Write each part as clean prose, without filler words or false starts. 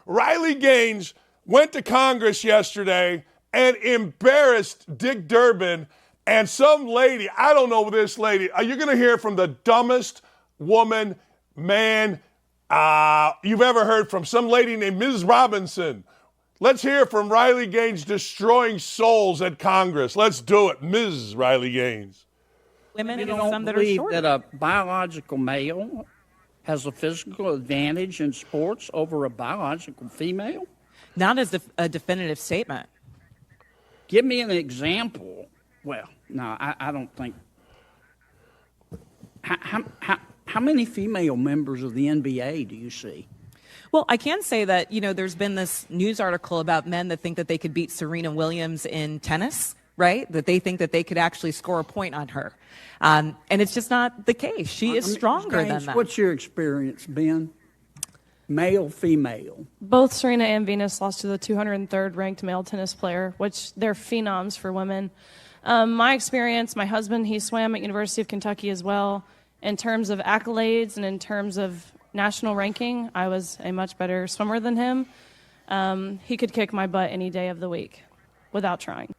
Riley Gaines went to Congress yesterday and embarrassed Dick Durbin and some lady. I don't know this lady. You're going to hear from the dumbest woman, man, you've ever heard from. Some lady named Ms. Robinson. Let's hear from Riley Gaines destroying souls at Congress. Let's do it, Ms. Riley Gaines. Women and some that are shorter. That a biological male has a physical advantage in sports over a biological female? Not as a definitive statement. Give me an example. Well, no, I don't think. How many female members of the NBA do you see? Well, I can say that, there's been this news article about men that think that they could beat Serena Williams in tennis, right? That they think that they could actually score a point on her. And it's just not the case. She is stronger than that. What's your experience, Ben? Male, female? Both Serena and Venus lost to the 203rd ranked male tennis player, which they're phenoms for women. My experience, my husband, he swam at University of Kentucky as well. In terms of accolades and in terms of national ranking, I was a much better swimmer than him. He could kick my butt any day of the week without trying.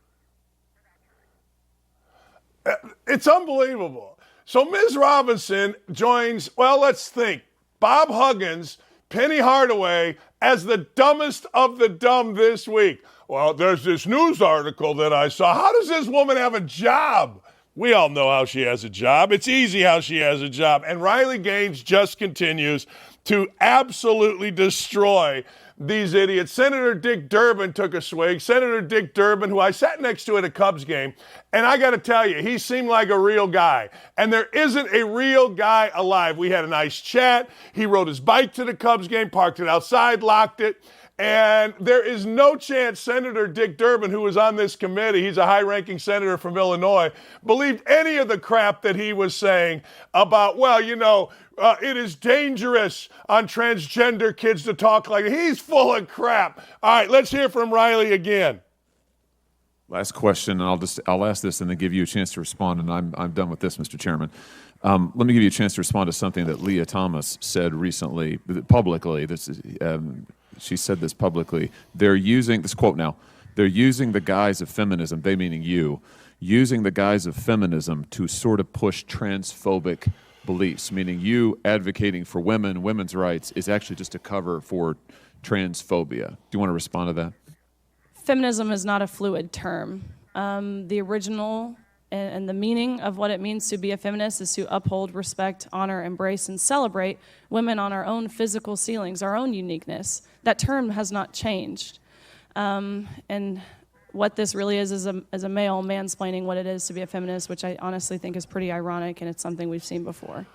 It's unbelievable. So Ms. Robinson joins, well, let's think, Bob Huggins, Penny Hardaway as the dumbest of the dumb this week. Well, there's this news article that I saw. How does this woman have a job? We all know how she has a job. It's easy how she has a job. And Riley Gaines just continues to absolutely destroy these idiots. Senator Dick Durbin took a swig. Senator Dick Durbin, who I sat next to at a Cubs game, and I got to tell you, he seemed like a real guy. And there isn't a real guy alive. We had a nice chat. He rode his bike to the Cubs game, parked it outside, locked it. And there is no chance Senator Dick Durbin, who was on this committee, he's a high-ranking senator from Illinois, believed any of the crap that he was saying about, it is dangerous on transgender kids to talk like that. He's full of crap. All right, let's hear from Riley again. Last question, and I'll ask this and then give you a chance to respond, and I'm done with this, Mr. Chairman. Let me give you a chance to respond to something that Leah Thomas said recently, publicly. She said this publicly. They're using, this quote now, they're using the guise of feminism, they meaning you, using the guise of feminism to sort of push transphobic beliefs, meaning you advocating for women's rights is actually just a cover for transphobia. Do you want to respond to that? Feminism is not a fluid term. The original and the meaning of what it means to be a feminist is to uphold, respect, honor, embrace, and celebrate women on our own physical ceilings, our own uniqueness. That term has not changed. And what this really is a male mansplaining what it is to be a feminist, which I honestly think is pretty ironic, and it's something we've seen before.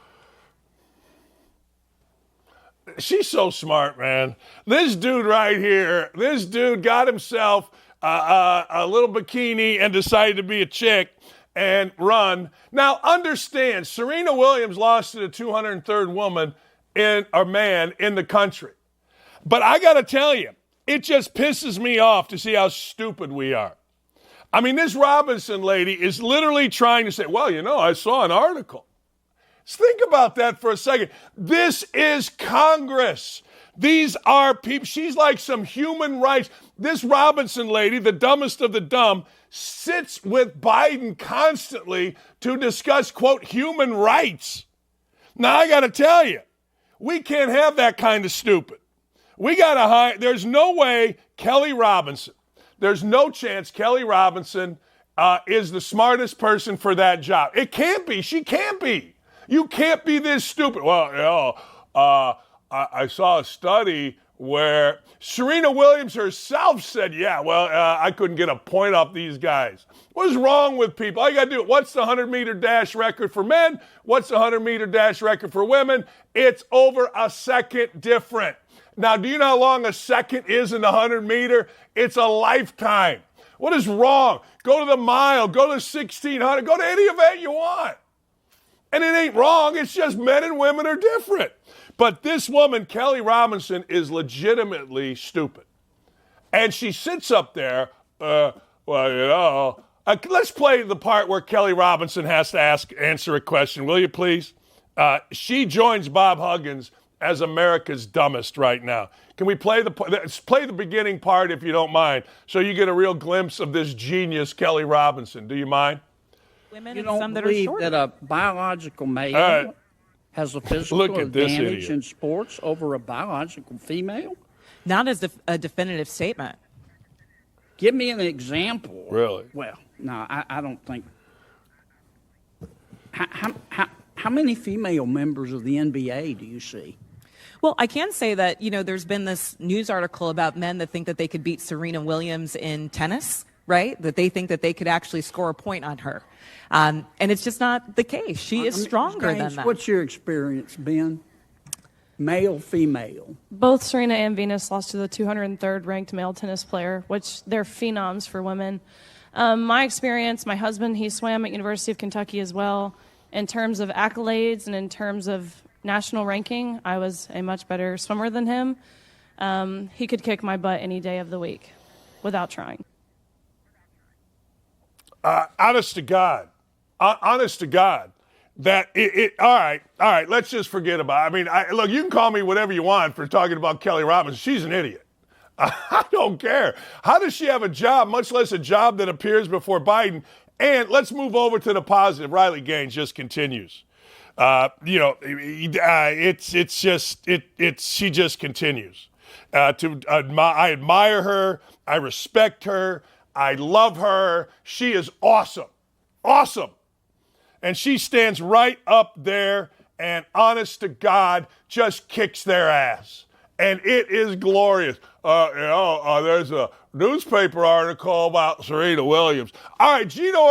She's so smart, man. This dude right here, this dude got himself a little bikini and decided to be a chick and run. Now, understand, Serena Williams lost to the 203rd woman man in the country. But I got to tell you, it just pisses me off to see how stupid we are. I mean, this Robinson lady is literally trying to say, I saw an article. Think about that for a second. This is Congress. These are people. She's like some human rights. This Robinson lady, the dumbest of the dumb, sits with Biden constantly to discuss, quote, human rights. Now, I got to tell you, we can't have that kind of stupid. We got to hire. There's no way Kelly Robinson, there's no chance Kelly Robinson is the smartest person for that job. It can't be. She can't be. You can't be this stupid. Well, I saw a study where Serena Williams herself said, I couldn't get a point off these guys. What's wrong with people? All you got to do, what's the 100-meter dash record for men? What's the 100-meter dash record for women? It's over a second different. Now, do you know how long a second is in the 100-meter? It's a lifetime. What is wrong? Go to the mile, go to 1,600, go to any event you want. And it ain't wrong. It's just men and women are different. But this woman, Kelly Robinson, is legitimately stupid. And she sits up there, let's play the part where Kelly Robinson has to answer a question, will you please? She joins Bob Huggins as America's dumbest right now. Can we play the beginning part if you don't mind, so you get a real glimpse of this genius, Kelly Robinson? Do you mind? Women You and don't some that are believe shorter. that a biological male All right. has a physical Look at this advantage idiot. in sports over a biological female? Not as a definitive statement. Give me an example. Really? Well, no, I don't think. How many female members of the NBA do you see? Well, I can say that, there's been this news article about men that think that they could beat Serena Williams in tennis, right? That they think that they could actually score a point on her. And it's just not the case. She is stronger than James, that. what's your experience, Ben? Male, female. Both Serena and Venus lost to the 203rd ranked male tennis player, which they're phenoms for women. My experience, my husband, he swam at University of Kentucky as well. In terms of accolades and in terms of national ranking, I was a much better swimmer than him. He could kick my butt any day of the week without trying. Honest to God, that all right, let's just forget about it. I mean, look, you can call me whatever you want for talking about Kelly Robinson. She's an idiot. I don't care. How does she have a job, much less a job that appears before Biden? And let's move over to the positive. Riley Gaines just continues. She just continues. I admire her. I respect her. I love her. She is awesome. Awesome. And she stands right up there and, honest to God, just kicks their ass. And it is glorious. There's a newspaper article about Serena Williams. All right, Gino